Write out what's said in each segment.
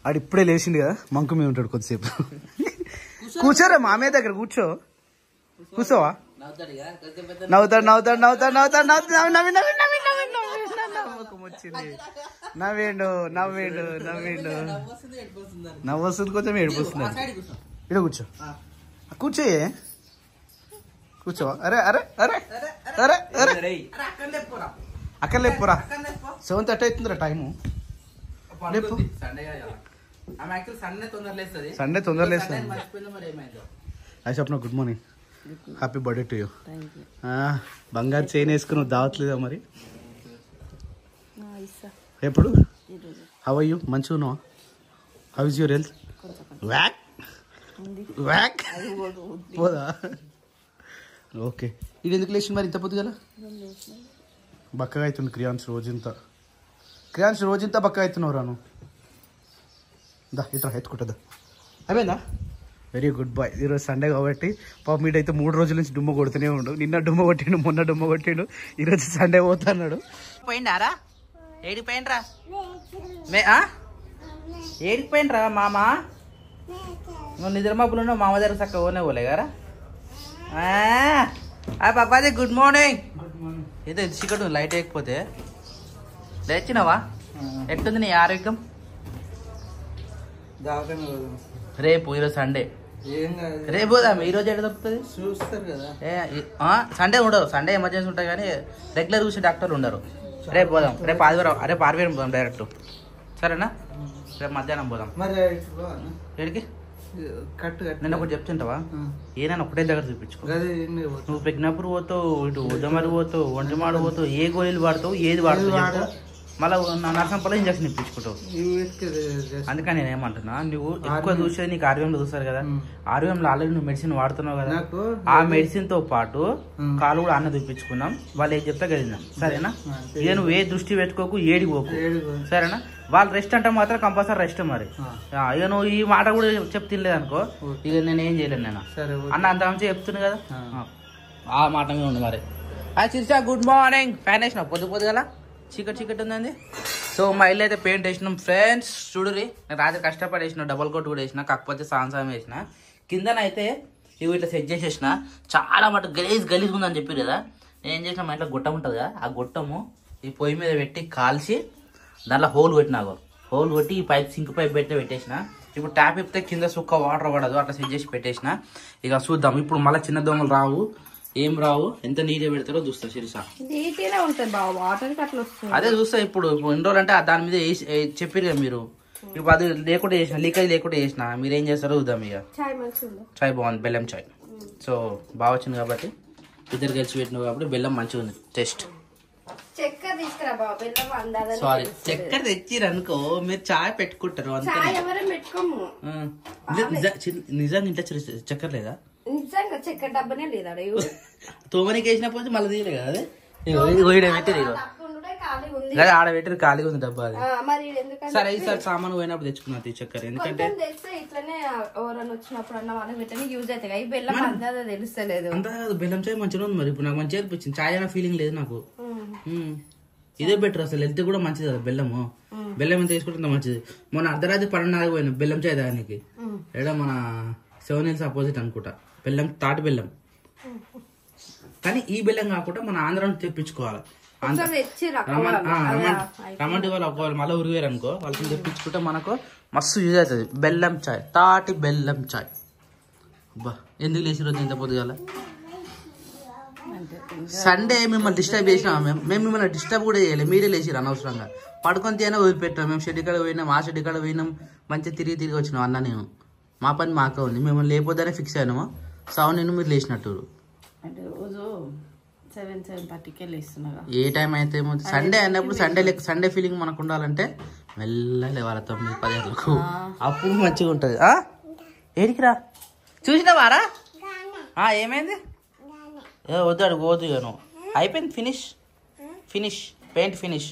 ఆడు ఇప్పుడే లేచిండు కదా, మంకు మీద ఉంటాడు కొద్దిసేపు. కూర్చోరా మామయ్య దగ్గర కూర్చో. కూర్చోవా? నవ్వుతాడు నవ్వుతాడు నవ్వుతాడు నవ్వుతాడు వచ్చింది. నవ్వేండు నవ్వేండు నవ్వేండు నవ్వు వస్తుంది, కొంచెం ఏడిపోతుంది. ఇక్కడ కూర్చో, కూర్చోయే, కూర్చోవా? అరే అరే అరే అరే అరే అక్కడ లేపురా. 7:30 అవుతుందిరా టైము. సండే తొందర లేస్తుంది. Hi Swapna, good morning, happy birthday to you. బంగారు చైన్ వేసుకుని దావట్లేదా మరి? ఎప్పుడు? How are you? మంచిగా ఉన్నావా? How is your health? వ్యాక్ వ్యాక్ పోదా? ఓకే. ఇది ఎందుకు లేచింది మరి ఇంత పొద్దుగల? బక్కగా అవుతుంది క్రియాన్స్ రోజంతా. క్రియాన్స్ రోజంతా బక్కగా అవుతున్నావు రాను. దా ఇట్లా ఎత్తుకుంటుందా? అయిపోయిందా? Very good boy. ఈరోజు సండే కాబట్టి పాప మీడైతే 3 రోజుల నుంచి డుమ్మ కొడుతూనే ఉండు. నిన్న డుమ్మ కొట్టిండు, మొన్న డుమ్మ కొట్టిండు, ఈరోజు సండే పోతున్నాడు. పోయిండారా? ఏడికి పోయిండ్రా? ఏడికి పోయిండ్రా మామ? నువ్వు నిద్ర మబ్బులు ఉన్నావు, మామ దగ్గర చక్కగా ఓనే పోలే గారా? పాపాజీ గుడ్ మార్నింగ్. ఏదో చికెట్ లైట్ వేయకపోతే లేచినావా? ఎట్లుంది నీ ఆరోగ్యం? రేపు ఈరోజు సండే, రేపు పోదాం. ఈరోజు ఎక్కడ దొరుకుతుంది? చూస్తారు కదా. సండే ఉండదు, సండే ఎమర్జెన్సీ ఉంటాయి కానీ రెగ్యులర్ చూసే డాక్టర్లు ఉండరు. రేపు పోదాం, రేపు ఆదివారం పోదాం డైరెక్ట్. సరేనా? రేపు మధ్యాహ్నం పోదాం. ఎక్కడికి? నేను ఒకటి చెప్తుంటావా? ఏదైనా ఒకటే దగ్గర చూపించుకో. నువ్వు పెగ్నప్పుడు పోతావు, ఇటు ఉదమరి పోతావు, ఒంటిమాడు పోతావు, ఏ గోళీలు వాడతావు, ఏది వాడతావు, మళ్ళీ నరసంపల్లో ఇంజక్షన్ ఇప్పించుకుంటావు. అందుకని నేను ఏమంటున్నా, నువ్వు ఎక్కువ చూసేది నీకు ఆర్వీఎంలో చూస్తారు కదా, ఆర్వీఎంలో ఆల్రెడీ నువ్వు మెడిసిన్ వాడుతున్నావు కదా, ఆ మెడిసిన్ తో పాటు కాలు కూడా అన్న చూపించుకున్నాం. వాళ్ళు ఏం చెప్తా గదిందాం. సరేనా? ఇక నువ్వు ఏ దృష్టి పెట్టుకోకు, ఏడిపోకు. సరేనా? వాళ్ళు రెస్ట్ అంటే మాత్రం కంపల్సరీ రెస్ట్. మరి ఇక నువ్వు ఈ మాట కూడా చెప్తే తినలేదనుకో, ఇక నేను ఏం చేయలేను. నేను అన్న అంత మంచిగా చెప్తున్నా కదా, ఆ మాట మీద ఉంది. మరి చిరుసా గుడ్ మార్నింగ్. ఫ్యాన్ వేసినావు పొద్దు పొద్దుగల? చీకటి ఉందండి. సో మా ఇల్లు అయితే పెయింట్ వేసినాం ఫ్రెండ్స్. చూడురి, నేను రాత్రి కష్టపడి వేసిన, డబల్ కోట్ కూడా వేసిన, కాకపోతే సాంసం వేసిన. కిందనైతే ఇవి ఇట్లా సెట్ చేసేసిన. చాలా మటు గలీజ్ ఉందని చెప్పారు కదా. నేను ఏం చేసిన, మా ఇంట్లో గుట్టం ఉంటుంది కదా, ఆ గుట్టము ఈ పొయ్యి మీద పెట్టి కాల్చి దాంట్లో హోల్ కొట్టినాగో, హోల్ కొట్టి ఈ పైప్ సింక్ పైప్ పెట్టేసిన. ఇప్పుడు ట్యాప్ ఇప్పితే కింద సుక్క వాటర్ పడదు, అట్లా సెట్ చేసి పెట్టేసిన. ఇక చూద్దాం. ఇప్పుడు మళ్ళీ చిన్న దోమలు రావు, ఏం రావు. ఎంత నీట్గా పెడతారో చూస్తా. శిరీష అదే చూస్తా. ఇప్పుడు ఎన్ని రోజులు అంటే దాని మీద చెప్పారు కదా మీరు. ఇప్పుడు అది లేకుండా చేసిన, లీకేజ్ లేకుండా చేసిన, మీరు ఏం చేస్తారో చూద్దాం. ఇక చాయ్ బాగుంది, బెల్లం చాయ్. సో బాగా వచ్చింది కాబట్టి, ఇద్దరు కలిసి పెట్టినావు కాబట్టి బెల్లం మంచిగా ఉంది టేస్ట్. సారీ, చక్కెర తెచ్చిరు అనుకో, మీరు చాయ్ పెట్టుకుంటారు అంతే. నిజంగా ఇంట్లో చక్కెర లేదా? నిజంగా చక్కెర డబ్బనే లేదా? తోమనికి వేసినప్పుడు మళ్ళీ తీయలే కదా. అదే ఆడ పెట్టారు, ఖాళీగా ఉంది డబ్బా. అది సరే, ఈసారి సామాను పోయినప్పుడు తెచ్చుకున్నా చక్కెర. ఎందుకంటే బెల్లం చాయ్ మంచిగా ఉంది. మరి ఇప్పుడు నాకు మంచిగా అనిపించింది. చాయ్ అనే ఫీలింగ్ లేదు నాకు. ఇదే బెటర్ అసలు, హెల్త్ కూడా మంచిది కదా బెల్లము. బెల్లం ఎంత తీసుకుంటే మంచిది. మొన్న అర్ధరాత్రి 12:30 పోయినా బెల్లం చాయ్ దానికి. ఏడా మన 7 Hills అపోజిట్ అనుకుంటా. బెల్లం, తాటి బెల్లం. కానీ ఈ బెల్లం కాకుండా మన ఆంధ్ర నుంచి తెప్పించుకోవాలి. రమంటి వాళ్ళు ఒకవేళ మళ్ళీ ఉరిగారు అనుకో, వాళ్ళకి తెప్పించుకుంటే మనకు మస్తు యూజ్ అవుతుంది. బెల్లం చాయ్, తాటి బెల్లం చాయ్. అబ్బా, ఎందుకు లేచి రోజు ఎంత పొద్దుగాల? సండే మిమ్మల్ని డిస్టర్బ్ చేసినాం. మేము మిమ్మల్ని డిస్టర్బ్ కూడా చేయలేదు, మీరే లేచిరు అనవసరంగా. పడుకొని తీయనే వదిలిపెట్టాం. మేము షెడ్ కాడ పోయినాం, ఆ షెడ్ కాడ పోయినాం, మంచిగా తిరిగి వచ్చినాం. అన్న నేను మా పని మాకే ఉంది. మిమ్మల్ని లేకపోతేనే ఫిక్స్ అయినాము. నేను మీరు లేచినట్టు. ఏ టైం అయితే ఏమవుతుంది, సండే అన్నప్పుడు సండే ఫీలింగ్ మనకు ఉండాలంటే మెల్లగా లేవాలి 9-10 గంటలకు. అప్పుడు మంచిగా ఉంటుంది. ఏడికి రా, చూసినావారా? ఏమైంది? వద్దాడు పోదుగాను. అయిపోయింది, ఫినిష్ పెయింట్ ఫినిష్.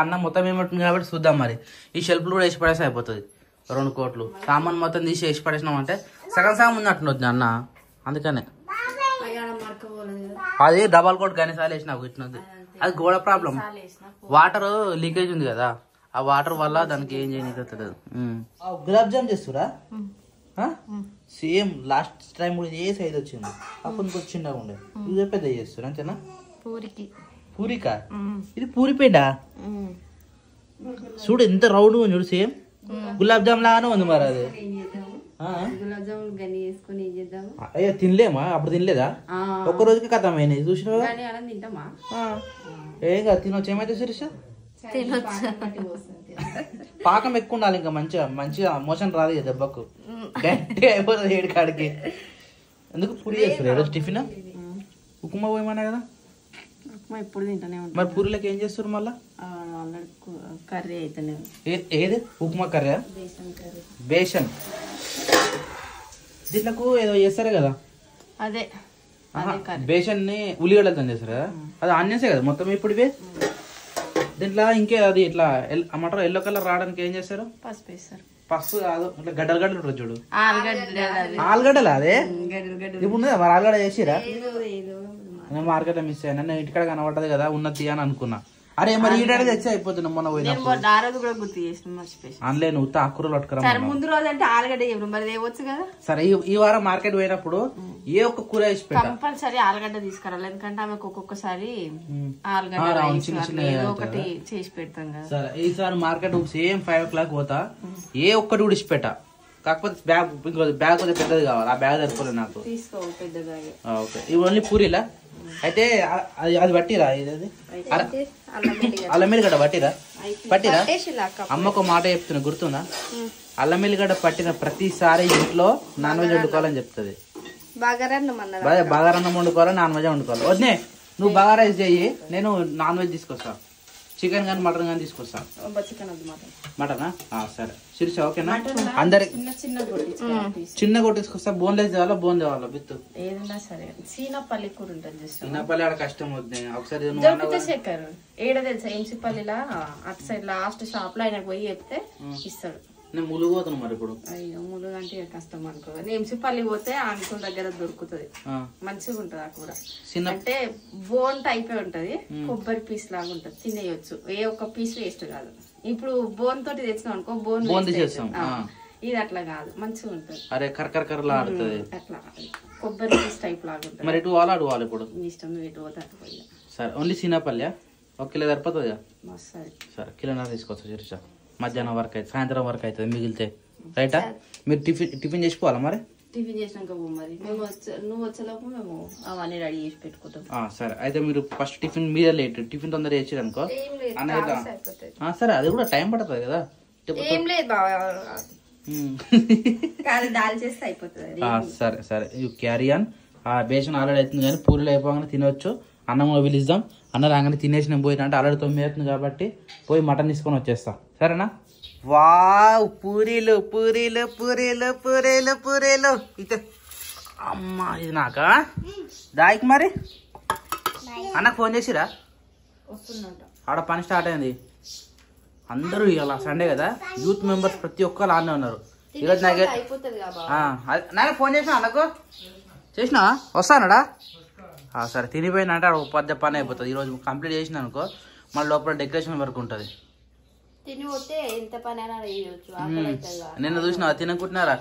అన్న మొత్తం ఏమంటుంది కాబట్టి చూద్దాం. మరి ఈ షెల్ఫ్లు కూడా వేసి పడేసి అయిపోతుంది. 2 కోట్లు సామాన్ మొత్తం తీసి వేసి పడేసినాం అంటే సగం ఉన్నట్టు అన్న. అందుకనే అది డబల్ కోట్ కానీ సార్లు వేసిన ఇచ్చినది. అది గోడ ప్రాబ్లం, వాటర్ లీకేజ్ ఉంది కదా, ఆ వాటర్ వల్ల దానికి ఏం చేయలేదు. గులాబ్ జామ్ చేస్తురా? సేమ్ లాస్ట్ టైం కూడా ఏ సైజ్ వచ్చింది, అప్పుడు కొంచెం చిన్నగా ఉండే, ఇదే పెద్ద చేస్తారు అంతేనా? పూరికా? ఇది పూరిపేడా? చూడు ఎంత రౌండ్ ఉంది చూడు, సేమ్ గులాబ్ జామ్ లాగానే ఉంది మరి అది. అయ్యో తినలేమా? అప్పుడు తినలేదా? ఒక్క రోజుకి కథ అయినాయి చూసినావా? ఏం కాదు తినొచ్చు. ఏమైతే శిరీష పాకం ఎక్కువ ఉండాలి, ఇంకా మంచిగా మోషన్ రాదు కదా దెబ్బకు, గట్టిగా అయిపోతుంది ఏడు కాడికి. ఎందుకు పూరి చేస్తారు ఈరోజు టిఫిన్? ఉప్మా పోయమన్నా కదా ఎప్పుడు తింటానే ఉంటాం. మరి పూరీలకి ఏం చేస్తారు మళ్ళా? కర్రీ అయితేనే. ఏది ఉప్మా కర్రీ? బేషన్. దీంట్లకు ఏదో చేస్తారు కదా అదే బేషన్ ని ఉల్లిగడ్డలతో చేస్తారు కదా, అది ఆనియన్సే కదా మొత్తం. ఇప్పుడు ఇవే దీంట్లో ఇంకే అది ఇట్లా ఏమంటారు ఎల్లో కలర్ రావడానికి ఏం చేస్తారు? పసుపు వేస్తారు. పసుపు కాదు, ఇట్లా గడ్డలు గడ్డలు ఉంటుంది చూడు. ఆలుగడ్డలు అదే ఇప్పుడు మరి ఆలుగడ్డ చేసిరా? నేను మార్కెట్లో మిస్ అయ్యాను, నేను ఇంటికాడ కనబడ్డది కదా ఉన్నది అని అనుకున్నా. అరే మరి ఈడాడే తెచ్చి అయిపోతున్నా మొన్న ఆన్లైన్ ఉత్త ఆకుకూరలు పట్టుకురా. ముందు రోజు అంటే ఆలుగడ్డ మరి తేవచ్చు కదా. సరే ఈ వారం మార్కెట్ పోయినప్పుడు ఏ ఒక్క కూర వేసి పెట్టా కంపల్సరీ ఆలుగడ్డ తీసుకురాలి, ఎందుకంటే ఆమెకు ఒక్కొక్కసారి ఆలుగడ్డ ఒకటి చేసి పెడతాం కదా. సరే ఈసారి మార్కెట్ సేమ్ 5 o'clock పోతా, ఏ ఒక్కటి కూడా ఇచ్చి పెట్టా. కాకపోతే బ్యాగ్ బ్యాగ్ కొంచెం పెద్దది కావాలి, ఆ బ్యాగ్ సరిపోలేదు నాకు. తీసుకో పెద్ద బ్యాగ్. ఓకే ఇవి ఓన్లీ పూరీలా? అయితే అది పట్టిరా? ఇది అల్లం ఎల్లిగడ్డ పట్టిరా? అమ్మకు మాట చెప్తున్నా గుర్తుందా? అల్లం ఎల్లిగడ్డ పట్టిన ప్రతిసారి ఇంట్లో నాన్ వెజ్ వండుకోవాలని చెప్తుంది. బగారన్నం వండుకోవాలి, నాన్ వెజ్ వండుకోవాలి. వద్దే నువ్వు బగారా రైస్ చెయ్యి, నేను నాన్ వెజ్ తీసుకొస్తా, చికెన్ కానీ మటన్ కానీ తీసుకొస్తా. మటనా? సరే శిరీష ఓకేనా? అందరికి చిన్న కొట్టించుకొస్తా. బోన్లెస్ తేవాలా బోన్ తేవాలా? విత్ సీనపల్లి కూర ఉంటుంది. సీనపల్లి ఆడ కష్టం వద్దు ఒకసారి ఏడ తెలుసా ఎంసిపల్లిలా అటు సైడ్ లాస్ట్ షాప్ లో ఆయన పోయి చెప్తే ఇస్తాడు. నేను ములుగు పోతాను మరి ఇప్పుడు. అయ్యో ములుగు అంటే కష్టం అనుకో, ఎంసిపల్లి పోతే అంకుల్ దగ్గర దొరుకుతుంది, మంచిగా ఉంటది ఆ కూర. అంటే బోన్ టైప్ ఉంటది, కొబ్బరి పీస్ లాగా ఉంటది, తినేయొచ్చు, ఏ ఒక్క పీస్ వేస్ట్ కాదు. ఇప్పుడు బోన్ తోటి తెచ్చినాం అనుకో బోన్ తీసేస్తాం, ఇది అట్లా కాదు మంచిగా ఉంటది. అరే కరకరలా ఆడుతుంది అట్లా కొబ్బరి పీస్ టైప్ లాగా ఉంటది. మరి ఇటు వాళ్ళు అడుగువాలి ఇప్పుడు ఇష్టం, నువ్వు ఇటు పోతే అటు పోయి. సరే ఓన్లీ సీనాపల్లి ఒక కిలో సరిపోతుంది. సరే కిలోన్నర తీసుకోవచ్చు శిరీష, మధ్యాహ్నం వరకు అయితే సాయంత్రం వరకు అవుతుంది మిగిలితే. రైటా? మీరు టిఫిన్ చేసిపోవాలా మరి? టిఫిన్ చేసినాక మరి నువ్వు వచ్చేలోపు మేము అవన్నీ రెడీ చేసి పెట్టుకుంటాం. సరే అయితే మీరు ఫస్ట్ టిఫిన్ మీరే లేట్, టిఫిన్ తొందర చేసారు అనుకో అన్న. సరే అది కూడా టైం పడుతుంది కదా. ఏం లేదు దాల్ చేస్తే అయిపోతుంది. సరే సరే you carry on. Basin already అవుతుంది కానీ పూరీలు అయిపోగానే తినవచ్చు. అన్నం కూడా పిలుద్దాం, అన్న రాగానే తినేసి నేను పోయినా అంటే ఆల్రెడీ 9 అవుతుంది కాబట్టి పోయి మటన్ తీసుకొని వచ్చేస్తా. సరేనా? వావ్ పూరీలు పూరీలు పూరీలు పూరీలు పూరీలు ఇతే అమ్మా ఇది నాకా దాయికి మరి అన్నకు ఫోన్ చేసిరా? ఆడ పని స్టార్ట్ అయింది. అందరూ ఇలా సండే కదా యూత్ మెంబర్స్ ప్రతి ఒక్కరు ఆడనే ఉన్నారు. ఈరోజు నాకు ఫోన్ చేసినా అన్నకు చేసినా వస్తానడా? సరే తినిపోయినా అంటే ఒక పెద్ద పని అయిపోతుంది. ఈరోజు కంప్లీట్ చేసిన అనుకో మళ్ళీ లోపల డెకరేషన్ వరకు ఉంటుంది. నిన్న చూసినా తినకుంటున్నారా?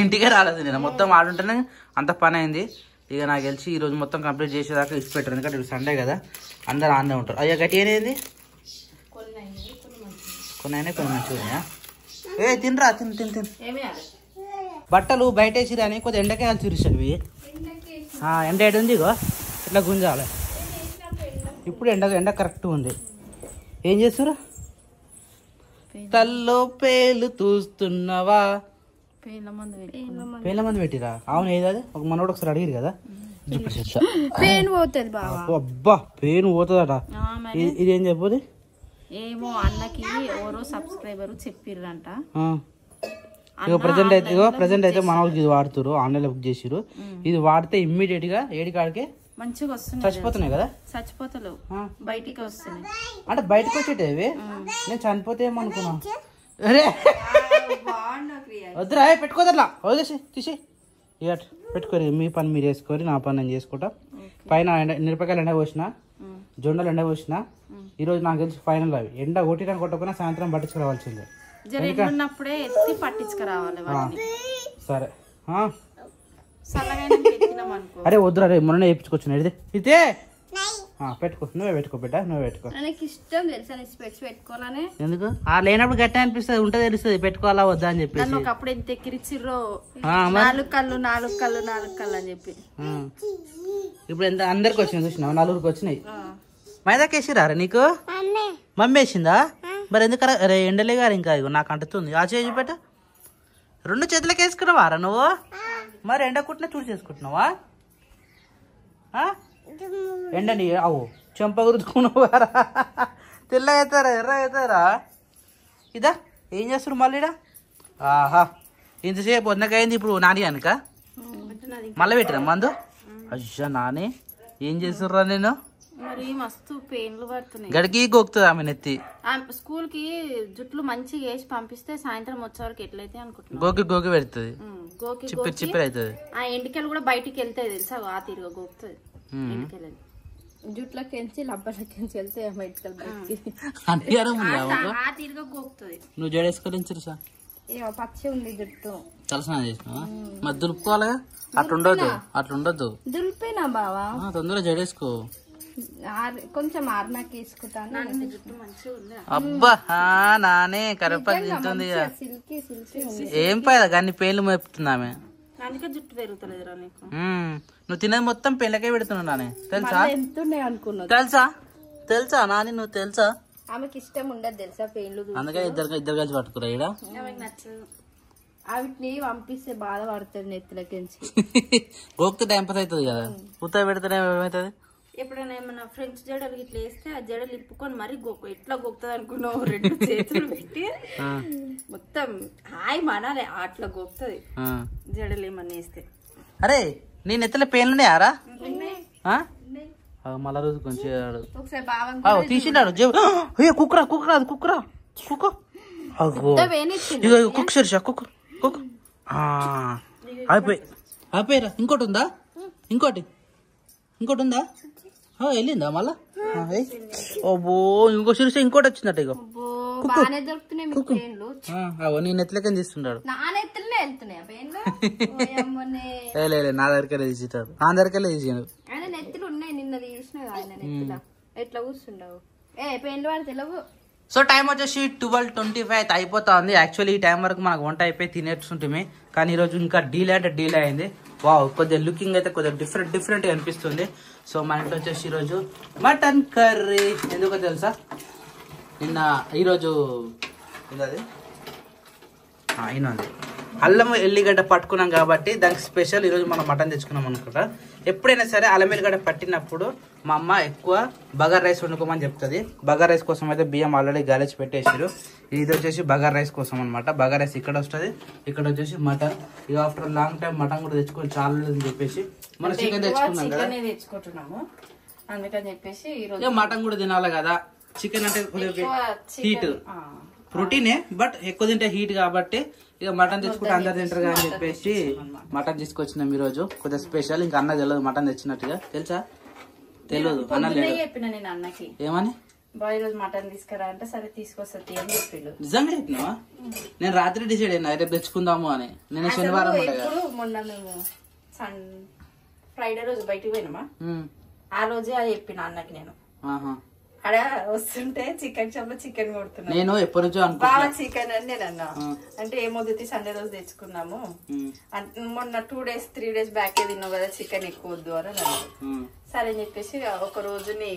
ఇంటికే రాలేదు నేను, మొత్తం ఆడుంటేనే అంత పని అయింది. ఇక నాకు తెలిసి ఈరోజు మొత్తం కంప్లీట్ చేసేదాకా ఇచ్చి పెట్టారు, ఎందుకంటే ఇప్పుడు సండే కదా అందరు ఆడనే ఉంటారు. అయ్యా గట్టి అనేది కొన్ని అయినా కొన్ని మంచిగా ఉన్నాయా? తినరా తిని తిని తిని. బట్టలు బయట వేసిరా అని కొద్దిగా ఎండకేయాలి చూసావి. ఎండ ఏడు ఉంది ఇగో ఇట్లా గుంజాలి. ఇప్పుడు ఎండ కరెక్ట్ ఉంది. ఏం చేస్తారు? తల్లో పేలు చూస్తున్నావా? పేల మంది పెట్టిరా? అవును ఏది అది ఒక మనోడు ఒకసారి అడిగిరు కదా. అబ్బా పెయిన్ పోతుందట. ఇదేం చెప్పదు ఏమో అన్నకి ఎవరో సబ్స్క్రైబర్ చెప్పిర్రంట. ప్రజెంట్ అయితే మన వాళ్ళకి ఇది వాడుతారు, ఆన్లైన్ లో బుక్ చేసిరు. ఇది వాడితే ఇమ్మీడియట్ గా ఏడికాడికే మంచిగా వస్తుంది. చచ్చిపోతున్నాయి కదా? చచ్చిపోతలేవు, బయటికి వస్తున్నాయి. అంటే బయటకు వచ్చేటవి. నేను చనిపోతే ఏమనుకున్నా. వద్దురా పెట్టుకోదట్లా వదిలేసి తీసి ఇక పెట్టుకోరు. మీ పని మీరు వేసుకోరు, నా పని నేను చేసుకుంటా. పైన మిరపకాయలు ఎండ పోసిన జొన్నలు ఎండ పోసిన ఈరోజు నాకు తెలిసి ఫైనల్ అవి ఎండ కొట్టినా కొట్టకుండా సాయంత్రం పట్టించుకురావాల్సిందే ఉన్నప్పుడే ఎత్తి పట్టించుకురావాలి వాటిని. సరే చల్లగా ఎత్తినాం అనుకో. అరే వద్దురా రే మొన్న వేయించుకొచ్చిన ఇదే పెట్టుకో నువ్వే పెట్టుకో బిడ్డ నువ్వే పెట్టుకో. నాకు ఇష్టం తెలుసా స్పెట్స్ పెట్టుకోవాలని. ఎందుకు ఆ లేనప్పుడు గట్టి అనిపిస్తుంది ఉంటుంది తెలుస్తుంది పెట్టుకోవాలా వద్దా అని చెప్పి నన్ను ఒకప్పుడు ఎంత ఎక్కిరిచ్చిర్రో 4 కళ్ళు అని చెప్పి. ఇప్పుడు ఎంత అందరికి వచ్చినాయి చూసినావు 4కి వచ్చినాయి. మైదాకి వేసిరా నీకు మమ్మీ వేసిందా మరి ఎందుకు అరే ఎండలే గారు ఇంకా నాకు అంటుతుంది ఆ చేసి పెట్ట 2 చేతులకి వేసుకున్నావారా నువ్వు మరి ఎండ కుట్టినా చూసి చేసుకుంటున్నావా ఎండని అవు చెంప గుర్తుకున్నావారా తెల్లగా అవుతారా ఎర్ర అవుతారా ఇదా ఏం చేస్తారు మళ్ళీ ఆహా ఇంతసేపు వద్దకైంది ఇప్పుడు నాని కనుక మళ్ళీ పెట్టినా మందు అయ్యా నాని ఏం చేస్తుర్రా నేను మరి మస్తు పెయిన్లు పడుతున్నాయి గడికి గోకుతుంది ఆమె నెత్తి స్కూల్ కి జుట్లు మంచిగా వేసి పంపిస్తే సాయంత్రం వచ్చే వరకు ఎట్లయితే అనుకుంటున్నా గోకి పెడుతుంది గోకి చిప్పిరి చిప్పిరి అవుతుంది ఆ ఎండికలు కూడా బయటికి వెళ్తాయి తెలుసా ఆ తీరుగా గోకుతుంది ఎండికెళ్ళి జుట్లకెంచి లబ్బలకెంచి వెళ్తే బయటకెళ్ళి బయటికి ఆ తీరుగా గోకుతుంది. నువ్వు జడేసుకోలేంచరు సార్ పచ్చి ఉంది జుట్టు తలస్నానం చేసినావా మరి దులుపుకోవాలిగా అట్లుండొద్దు దులిపినా బావా తొందరగా జడేసుకో కొంచెం ఆర్నాకి వేసుకుంటాను. జుట్టు మంచిగా ఉంది అబ్బా నానే కరపని తింటుంది ఏం పైదా కానీ పేర్లు మేపుతుంది ఆమె అందుకే జుట్టు పెరుగుతలేదురా నీకు. నువ్వు తినేది మొత్తం పెళ్ళకే పెడుతున్నావు నాని తెలుసా అనుకున్నా తెలుసా నాని నువ్వు తెలుసా ఆమెకి ఇష్టం ఉండదు తెలుసా పెయిన్లు. అందుకే ఇద్దరు కలిసి పట్టుకురా ఈడ నచ్చదు వాటిని పంపిస్తే బాధ పడుతుంది నెత్తులకించి గోక్తే టైం పాస్ అవుతుంది కదా ఉత్త పెడితేనే ఏమవుతుంది. ఎప్పుడైనా ఏమన్నా ఫ్రెంచ్ జడలు ఇట్లా వేస్తే ఆ జడలు ఇప్పుకొని మరి ఎట్లా గోపుతుంది అనుకున్నావు 2 చేతులు పెట్టి మొత్తం హాయ్ మనాలి అట్లా గోపుతుంది జడలు ఏమన్నా వేస్తే. అరే నేను ఎత్తుల పేర్లునే ఆరా మళ్ళా రోజు కొంచెం తీసినాడు కుక్కరా కుక్క కుక్ సరిషా కుక్ అయిపోయిరా ఇంకోటి ఉందా వెళ్ళిందా మళ్ళా ఓబో ఇంకో సిరిసే ఇంకోటి వచ్చిందట ఇగో నేను ఎట్లకని తీస్తున్నాడు నా దగ్గరకెళ్ళి తీసిటాడు నా దగ్గరకెళ్ళి తీసాడు నెత్తులు ఉన్నాయి నిన్న తీసిన ఎట్లా కూర్చుండవు పెయిన్లు వాడు తెలవు. సో టైం వచ్చేసి 12:25 అయిపోతా ఉంది. యాక్చువల్లీ ఈ టైం వరకు మనకు వంట అయిపోయి తినేస్తుంటే కానీ ఈరోజు ఇంకా డీలే అయింది. వావ్ కొద్దిగా లుకింగ్ అయితే కొద్దిగా డిఫరెంట్ గా అనిపిస్తుంది. సో మన ఇంట్లో వచ్చేసి ఈరోజు మటన్ కర్రీ. ఎందుకో తెలుసా ఈరోజు అయినది అల్లం ఎల్లిగడ్డ పట్టుకున్నాం కాబట్టి దానికి స్పెషల్ ఈరోజు మనం మటన్ తెచ్చుకున్నాం అనుకుంటా. ఎప్పుడైనా సరే అల్లం ఎల్లిగడ్డ పట్టినప్పుడు మా అమ్మ ఎక్కువ బగార్ రైస్ వండుకోమని చెప్తుంది. బగార్ రైస్ కోసం అయితే బియ్యం ఆల్రెడీ గాలిచి పెట్టేసారు. ఇది వచ్చేసి బగార్ రైస్ కోసం అనమాట. బగార్ రైస్ ఇక్కడ వస్తుంది, ఇక్కడ వచ్చేసి మటన్. ఇక ఆఫ్టర్ లాంగ్ టైం మటన్ కూడా తెచ్చుకొని చాలా అని చెప్పేసి మనం చికెన్ తెచ్చుకున్నాం కదా తెచ్చుకుంటున్నాము. అందుకని చెప్పేసి మటన్ కూడా తినాలి కదా. చికెన్ అంటే హీట్ ప్రోటీనే బట్ ఎక్కువ తింటే హీట్ కాబట్టి ఇక మటన్ తెచ్చుకుంటే అందరు తింటారు అని చెప్పేసి మటన్ తీసుకొచ్చినాం ఈ రోజు. కొద్దిగా స్పెషల్. ఇంకా అన్న తెలియదు మటన్ తెచ్చినట్టుగా. తెలుసా? తెలియదు అన్న చెప్పిన నేను అన్నకి ఏమని బాయ్ రోజు మటన్ తీసుకురా అంటే సరే తీసుకొస్తుంది అని చెప్పిండు. నిజంగా చెప్పినావా? నేను రాత్రి డిసైడ్ అయినా రేపు తెచ్చుకుందాము అని. నేను శనివారం మొన్న మేము ఫ్రైడే రోజు బయటకు పోయినామా ఆ రోజే అది చెప్పిన అన్నకి నేను. అక్కడ వస్తుంటే చికెన్ షాప్ లో చికెన్ కొడుతున్నా. నేను ఎప్పటి నుంచో బాగా చికెన్ అని నేను అన్నా. అంటే ఏమొద్దు సండే రోజు తెచ్చుకున్నాము. మొన్న 2 days 3 days బ్యాక్ తిన్నావు కదా చికెన్ ఎక్కువ వద్దు అని అన్నాను. సరే అని చెప్పేసి ఒక రోజుని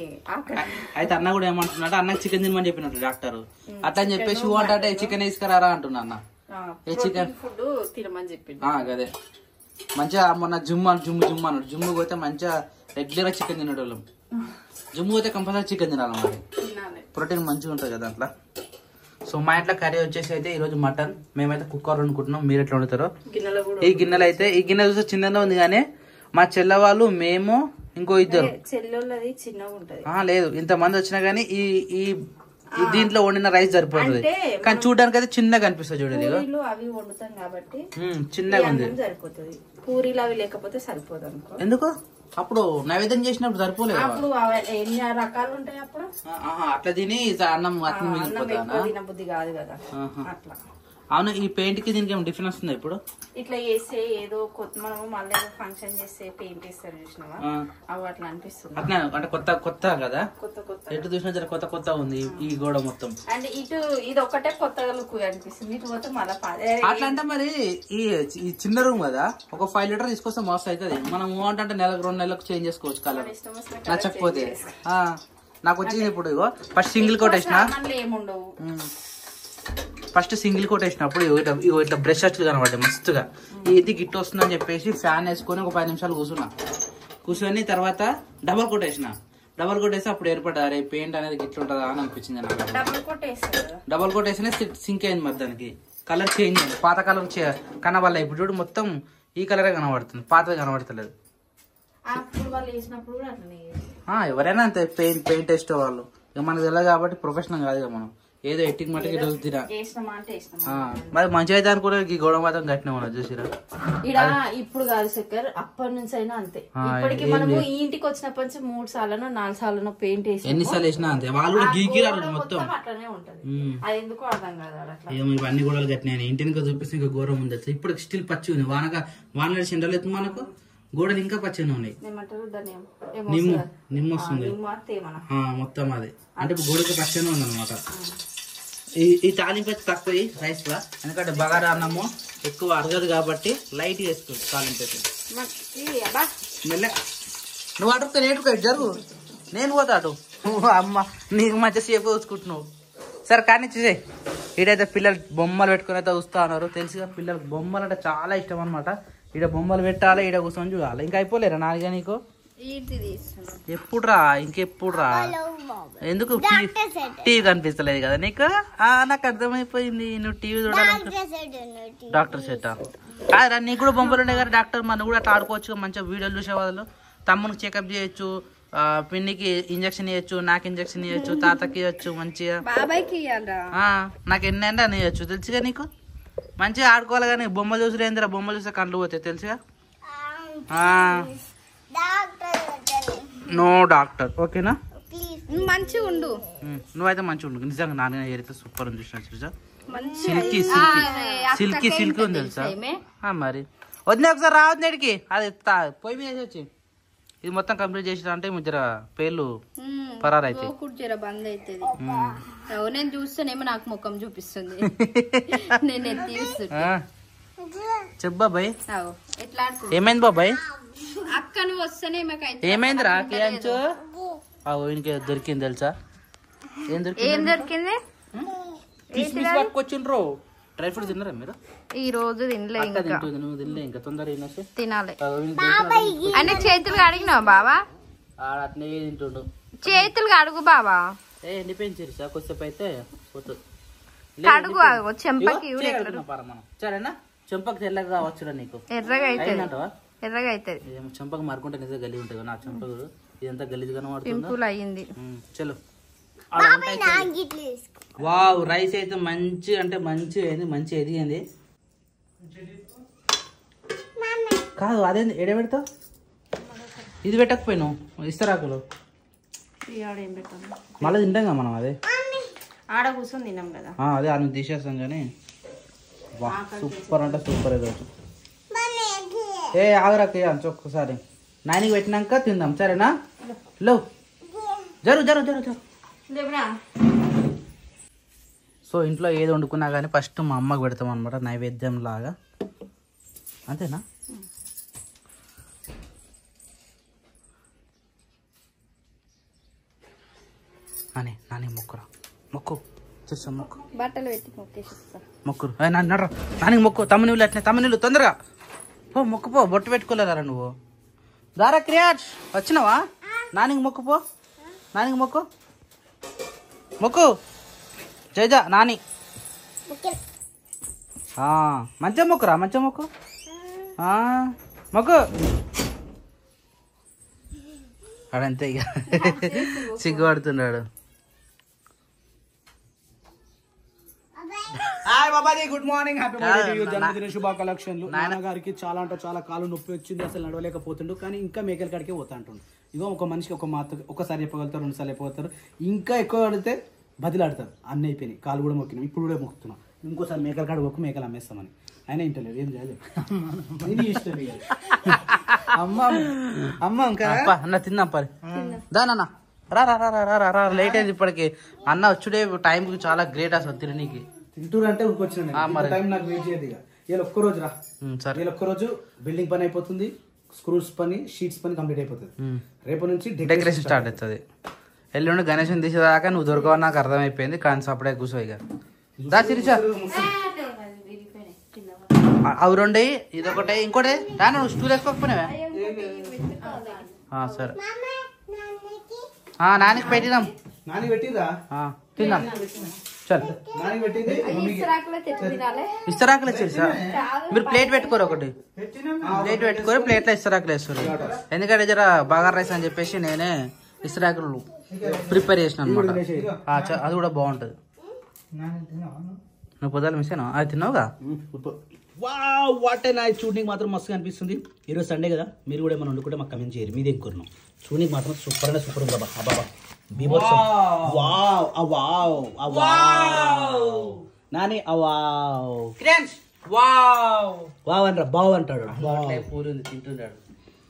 అయితే అన్న కూడా ఏమంటున్నాడు అన్నకి చికెన్ తినమని చెప్పినట్టు డాక్టర్. అట్లా అని చెప్పేసి అంటే చికెన్ తీసుకురారా అంటున్నా అన్న. చికెన్ ఫుడ్ తినమని చెప్పింది. అదే మంచిగా మొన్న జుమ్ అన్నాడు. జుమ్ము పోతే మంచిగా రెగ్యులర్ గా చికెన్ తినేటోళ్ళం. జుమ్ము పోతే కంపల్సరీ చికెన్ తినాలన్నమాట. ప్రోటీన్ మంచిగా ఉంటుంది కదా అట్లా. సో మా ఇంట్లో కర్రీ వచ్చేసి అయితే ఈ రోజు మటన్. మేమైతే కుక్కర్ వండుకుంటున్నాం. మీరు ఎట్లా వండుతారో. ఈ గిన్నెలు అయితే ఈ గిన్నె చూస్తే చిన్నగా ఉంది కానీ మా చెల్ల వాళ్ళు మేము ఇంకో ఇద్దరు చెల్లెళ్ళది చిన్నగా ఉంటది. లేదు ఇంతమంది వచ్చినా గానీ ఈ దీంట్లో వండిన రైస్ సరిపోతుంది. కానీ చూడడానికి అయితే చిన్నగా అనిపిస్తుంది. చూడండి అవి వండుతాం కాబట్టి చిన్నగా ఉంది. సరిపోతుంది. పూరీలు అవి లేకపోతే సరిపోదు అనుకో. ఎందుకు అప్పుడు నైవేద్యం చేసినప్పుడు సరిపోలేదు అప్పుడు ఎన్ని రకాలు ఉంటాయి అప్పుడు అట్లా తిని అన్నం అట్లా మిగిలిపోతా తినబుద్ధి కాదు కదా అట్లా. అవును, ఈ పెయింట్ కి దీనికి ఏమైనా డిఫరెన్స్ ఉందా ఇప్పుడు? ఇట్లా చేస్తే ఏదో మనము మళ్ళీ ఫంక్షన్ చేస్తే పెయింట్ వేస్తారు చూసినావా, అవి అట్లా అనిపిస్తుంది. అట్లా అంటే కొత్త కొత్త కదా, కొత్త కొత్త ఎటు చూసినా జర కొత్త కొత్త ఉంది ఈ గోడ మొత్తం. అంటే ఇటు ఇది ఒకటే కొత్తగా లుక్ అనిపిస్తుంది, ఇటు పోతే మళ్ళీ అట్లా అంటే మరి ఈ చిన్న రూమ్ కదా, ఒక 5 లీటర్ తీసుకొస్తే మస్తు అవుతుంది. మనం అంటే నెలకు 2 నెలలకు చేంజ్ చేసుకోవచ్చు కలర్ నచ్చకపోతే. నాకు వచ్చింది ఇప్పుడు ఇగో ఫస్ట్ సింగిల్ కోట్ వేసిన, ఏముండవు. ఫస్ట్ సింగిల్ కోట్ వేసినప్పుడు ఇట్లా బ్రష్ వచ్చి కనబడ్డాయి మస్తుగా. ఇది గిట్ వస్తుందని చెప్పేసి ఫ్యాన్ వేసుకొని ఒక 10 నిమిషాలు కూర్చొని తర్వాత డబల్ కోట్ వేసిన. డబల్ కోట్ వేస్తే అప్పుడు ఏర్పడ్డా పెయింట్ అనేది గిట్ ఉంటుందా అని అనిపించింది నాకు. డబల్ కోట్ వేసినా సింక్ అయింది మరి, దానికి కలర్ చేంజ్ అయింది. పాత కలర్ కనబడలే, ఇప్పుడు చూడు మొత్తం ఈ కలరే కనబడుతుంది, పాతది కనబడతలేదు. ఎవరైనా అంతే పెయింట్ వేసే వాళ్ళు, ఇక మనకు తెలియదు కాబట్టి ప్రొఫెషనల్ కాదు మనం, ఏదో ఎట్టికి మట్టికి రోజు తిరా. మరి మంచిగా అయితే అనుకున్నా ఈ గోడ మాత్రం కట్టినా మనం చూసిరా. ఇప్పుడు కాదు చక్కర్, అప్పటి నుంచి అయినా అంతే. ఇప్పటికి మనము ఈ ఇంటికి వచ్చినప్పటి నుంచి 3 సార్లు 4 సార్లు పెయింట్ వేసి ఎన్నిసార్లు వేసినా అంతే, వాళ్ళు కూడా గీకిరారు మొత్తం అట్లనే ఉంటది. అది ఎందుకు అర్థం కాదు. ఏమో అన్ని గోడలు కట్టినాయి, ఇంటిని చూపిస్తే ఇంకా ఘోరం ఉంది. ఇప్పుడు స్టిల్ పచ్చి ఉంది, వాన ఎండలు ఎత్తు మనకు గోడలు ఇంకా పచ్చని ఉన్నాయి. నిమ్మ వస్తుంది మొత్తం అది, అంటే గోడకి పచ్చని ఉంది అనమాట. ఈ తాలింపు అయితే తక్కువ రైస్ లా, ఎందుకంటే బగారా అన్నము ఎక్కువ అరగదు కాబట్టి లైట్ వేసుకోవచ్చు తాలింపు అయితే. మెల్ల నువ్వు అటుకు నేటుకో జరుగు, నేను పోతాడు. అమ్మ నీకు మంచి సేపు చూసుకుంటున్నావు. సరే కానీ చూసే, ఈడైతే పిల్లలు బొమ్మలు పెట్టుకుని అయితే చూస్తా ఉన్నారు. తెలుసుగా పిల్లలకు బొమ్మలు అంటే చాలా ఇష్టం అనమాట. ఈడ బొమ్మలు పెట్టాలి, ఈడ కూర్చొని చూడాలి. ఇంకా అయిపోలేరా నాలుగా నీకు? ఎప్పుడు రా, ఇంకెప్పుడు రా, ఎందుకు టీవీ కనిపిస్తలేదు కదా నీకు? నాకు అర్థమైపోయింది, నువ్వు టీవీ చూడాలి. డాక్టర్ సెట్ కాదురా, నీకు కూడా బొమ్మలు ఉండే కదా డాక్టర్, మనం కూడా అట్లా ఆడుకోవచ్చు మంచిగా. వీడియోలు చూసేవాళ్ళు తమ్మునికి చెకప్ చేయొచ్చు, పిన్నికి ఇంజక్షన్ ఇవ్వచ్చు, నాకు ఇంజక్షన్ ఇవ్వచ్చు, తాతకి ఇవ్వచ్చు మంచిగా. నాకు ఎన్ని అని ఇవ్వచ్చు తెలుసుగా నీకు. మంచిగా ఆడుకోవాలి కానీ బొమ్మలు చూసులేందిరా, బొమ్మలు చూస్తే కళ్ళు పోతాయి తెలుసుగా. నో డాక్టర్, ఓకేనా? మంచిగా ఉండు, నువ్వైతే మంచిగా ఉండు. నిజంగా నాన్న ఏరైతే సూపర్ ఉంది చూసా, సిల్కీ సిల్కీ సిల్కీ ఉంది తెలుసా. మరి వద్దు ఒకసారి రావద్దు నేడికి, అది పొయ్యి మీద వచ్చి ఇది మొత్తం కంప్లీట్ చేసిన అంటే జర పేర్లు పరారు అయితే బంద్ అవుతుంది. నేను చూస్తేనేమో నాకు ముఖం చూపిస్తుంది. చెప్పు బాబాయ్, ఏమైంది బాబాయ్? అక్క నువ్వు వస్తేనే ఏమైందిరా? ఇంకే దొరికింది తెలుసా? ఏం దొరికింది? పట్టుకొచ్చిండ్రు. డ్రై ఫ్రూట్స్ తిన్నారా మీరు? ఈ రోజు తినలే, నువ్వు తినలే ఇంకా తొందరగా తినాలి. అంటే చేతులు కడిగినావు బావా? అట్నే తింటుండు. చేతులు కడుగు బావా. ఎండిపోయింది సార్, కొద్దిసేపు అయితే పోతుంది. కడుగు చెంపకి మనం సరేనా? చెంపకి తెల్లగా కావచ్చురా నీకు. ఎర్రగా అయితే ఎర్రగా అయితే చెంపకి మారుకుంటే నిజంగా గలీజ్ ఉంటుంది. నా చెంపకు ఇదంతా గలీజ్ పింపుల్ అయ్యింది. చలో వావ్, రైస్ అయితే మంచి అంటే మంచి అయింది, మంచి ఎదిగింది. కాదు అదేంది ఎడ పెడతావు? ఇది పెట్టకపోయినావు ఇస్తరాకులు మళ్ళీ తింటాం కదా మనం. అదే ఆడ కూర్చొని తిన్నాం కదా, అదే అది తీసేస్తాం కానీ సూపర్ అంటే సూపర్ ఈరోజు. ఆగరాక ఒక్కసారి నాయనకి పెట్టినాక తిందాం సరేనా? లో జరు జరు జరు జరు. సో ఇంట్లో ఏది వండుకున్నా కానీ ఫస్ట్ మా అమ్మకి పెడతాం అనమాట, నైవేద్యం లాగా. అంతేనా? నాని నాని మొక్కురా, మొక్కు చూసా, మొక్కు బట్టలు పెట్టి మొక్కురు. నడరా నానికి మొక్కు. తమ్ముళ్ళు అట్లే, తమ్ముళ్ళు తొందరగా పో, మొక్కుపో. బొట్టు పెట్టుకోలేరా నువ్వు? దారా క్రియాట్ వచ్చినావా? నానికి మొక్కుపో, నానికి మొక్కు, మొక్కు. జైజా నాని మంచిగా మొక్కురా, మంచిగా మొక్కు, మొక్కు. ఆడంతే ఇక సిగ్గుపడుతున్నాడు. బాబాది గుడ్ మార్నింగ్, హ్యాపీ బర్త్డే, జన్మదిన శుభాకాంక్షలు. నాన్నగారికి చాలా అంటే చాలా కాలు నొప్పి వచ్చింది, అసలు నడవలేకపోతుండు. కానీ ఇంకా మేకల కాడికే పోతా అంటుండు. ఇగో ఒక మనిషికి ఒక మాట ఒకసారి చెప్పగలుగుతారు, 2 సార్లు చెప్పగలుగుతారు. ఇంకా ఎక్కువ ఆడితే బదిలాడతారు. అన్నీ అయిపోయినాయి, కాలు కూడా మొక్కినాం, ఇప్పుడు కూడా మొక్కుతున్నాం. ఇంకోసారి మేకల కాడ పోకు, మేకలు అమ్మేస్తామని. ఆయన ఇంటలేదు, ఏం చేయలేదు. ఇష్టం అమ్మ అన్న తిన్నాం పరి దానన్నా రా రా రా రా రా రా లేట్ అయింది ఇప్పటికి. అన్న వచ్చుడే టైంకి చాలా గ్రేట్ అసలు తిననీకి. తింటూరు అంటే వచ్చిన టైం నాకు వెయిట్ చేయదు. ఇక వీళ్ళు ఒక్కరోజు రా, వీళ్ళు ఒక్కరోజు బిల్డింగ్ పని అయిపోతుంది, స్క్రూస్ పని, షీట్స్ పని కంప్లీట్ అయిపోతుంది. రేపు నుంచి డెకరేషన్ స్టార్ట్ అవుతుంది. ఎల్లుండి గణేశం తీసేదాకా నువ్వు దొరకవు నాకు అర్థమైపోయింది. కానీ అప్పుడే కూర్చో ఇక దా సిరిచా అవి 2 ఇదొకటి ఇంకోటి దాని నువ్వు స్టూల్ వేసుకోకపోయినావా? సరే నానికి పెట్టినాం. నాని పెట్టిరా తిన్నాం. చల్ నాని పెట్టింది ఇస్తరాకులు వచ్చేది సార్. మీరు ప్లేట్ పెట్టుకోరు, ఒకటి ప్లేట్ పెట్టుకోరు, ప్లేట్లో ఇస్తరాకులు వేస్తారు. ఎందుకంటే జర బాగా రైస్ అని చెప్పేసి నేనే ఇస్తరాకులు ప్రిపేర్ చేసిన అనమాట. అది కూడా బాగుంటుంది. నువ్వు పొద్దులు మిస్ అయినా అది తిన్నావుగా. వాట్ నా చూడనికి మాత్రం మస్తుగా అనిపిస్తుంది. ఈరోజు సండే కదా, మీరు కూడా ఏమైనా వండుకుంటే మాకు కమెంట్ చేయరు. మీదేం కోరినాం చూడనికి మాత్రం సూపర్ అంటే సూపర్ ఉంది. బాబా నాని వావ్ అంటారా, బావ్ అంటాడు. పూరి ఉంది తింటున్నాడు.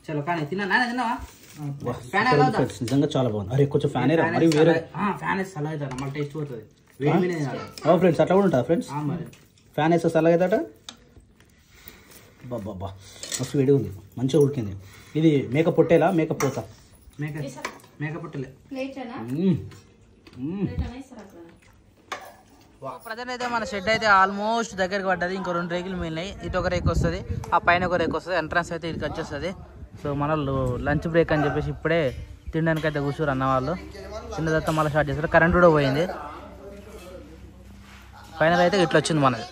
చలో కానీ తిన్నా తిన్నావా? నిజంగా చాలా బాగుంది. అరే కొంచెం ఫ్యాన్ మరి వేరే ఫ్యాన్ వేస్తే సలహా అవుతాడు, మళ్ళీ టేస్ట్ పోతుంది. ఫ్రెండ్స్ అట్లా కూడా ఉంటుందా ఫ్రెండ్స్? ఫ్యాన్ వేస్తే సలహా అవుతాడ. బాబా మస్తు వేడి ఉంది, మంచిగా ఉడికింది. ఇది మేక పొట్టేలా మేక పోతా? మేక పొట్టలే. ప్రజెంట్ అయితే మన షెడ్ అయితే ఆల్మోస్ట్ దగ్గరికి పడ్డది. ఇంకో 2 రేకులు మిగిలినాయి. ఇటు ఒక రేకు వస్తుంది, ఆ పైన ఒక రేకు వస్తుంది. ఎంట్రన్స్ అయితే ఇక్కడికి వచ్చేస్తుంది. సో మన లంచ్ బ్రేక్ అని చెప్పేసి ఇప్పుడే తినడానికి అయితే కూర్చోరు అన్న వాళ్ళు. చిన్న దత్త మళ్ళీ స్టార్ట్ చేస్తారు. కరెంట్ కూడా పోయింది. ఫైనల్ అయితే ఇట్లా వచ్చింది మనది.